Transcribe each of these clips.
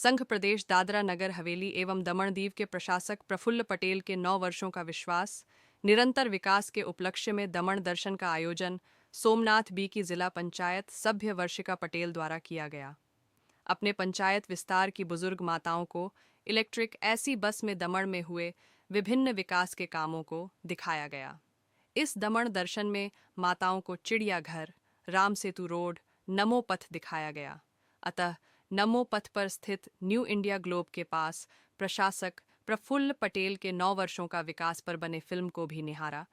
संघ प्रदेश दादरा नगर हवेली एवं दमन दीव के प्रशासक प्रफुल्ल पटेल के 9 वर्षों का विश्वास, निरंतर विकास के उपलक्ष्य में दमन दर्शन का आयोजन सोमनाथ बी की जिला पंचायत सभ्य वर्षिका पटेल द्वारा किया गया। अपने पंचायत विस्तार की बुजुर्ग माताओं को इलेक्ट्रिक ऐसी बस में दमन में हुए विभिन्न विकास के कामों को दिखाया गया। इस दमन दर्शन में माताओं को चिड़ियाघर, राम सेतु रोड, नमो पथ दिखाया गया। अतः नमो पथ पर स्थित न्यू इंडिया ग्लोब के पास प्रशासक प्रफुल्ल पटेल के 9 वर्षों का विकास पर बने फिल्म को भी निहारा।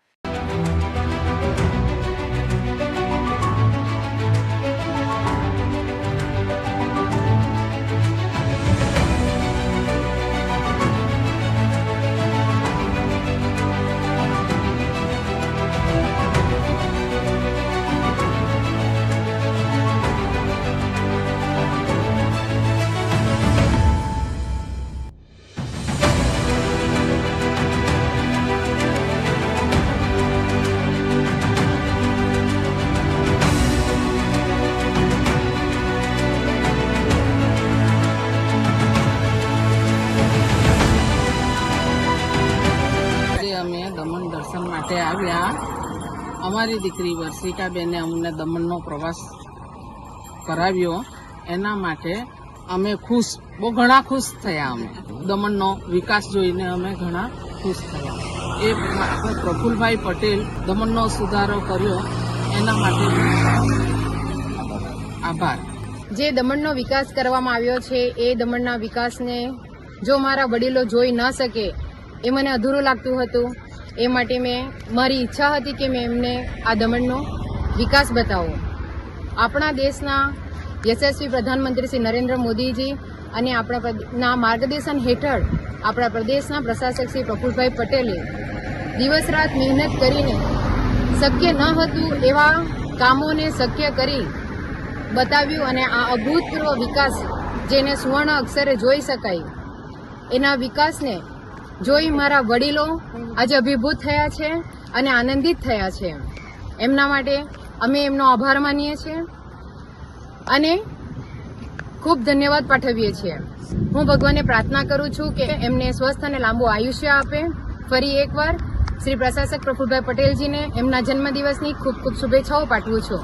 અમે દમણ દર્શન માટે આવ્યા। અમારી દીકરી વર્ષિકાબેને અમને દમણનો પ્રવાસ કરાવ્યો, એના માટે અમે ખુશ, બહુ ઘણા ખુશ થયા। અમે દમણનો વિકાસ જોઈને અમે ઘણા ખુશ થયા। એ પ્રફુલ્લભાઈ પટેલ દમણનો સુધારો કર્યો એના માટે આભાર। જે દમણનો વિકાસ કરવામાં આવ્યો છે એ દમણના વિકાસને જો મારા વડીલો જોઈ ન શકે એ મને અધૂરું લાગતું હતું। એ માટે મારી ઈચ્છા હતી કે મેં એમને આ દમણનો વિકાસ બતાવો। આપણા દેશના યશસ્વી પ્રધાનમંત્રી શ્રી નરેન્દ્ર મોદીજી અને આપણા માર્ગદર્શન હેઠળ આપણા પ્રદેશના પ્રશાસક શ્રી પ્રફુલ્લભાઈ પટેલે દિવસ રાત મહેનત કરીને શક્ય ન હતું એવા કામોને શક્ય કરી બતાવ્યું અને આ અભૂતપૂર્વ વિકાસ જેને સુવર્ણ અક્ષરે જોઈ શકાય એના વિકાસને જોઈ મારા વડીલો આજે અભિભૂત થયા છે અને આનંદિત થયા છે। એમના માટે અમે એમનો આભાર માનીએ છીએ અને ખૂબ ધન્યવાદ પાઠવીએ છીએ। હું ભગવાનને પ્રાર્થના કરું છું કે એમને સ્વસ્થ અને લાંબુ આયુષ્ય આપે। ફરી એકવાર શ્રી પ્રશાસક પ્રફુલ્લભાઈ પટેલજીને એમના જન્મદિવસની ખૂબ ખૂબ શુભેચ્છાઓ પાઠવું છું।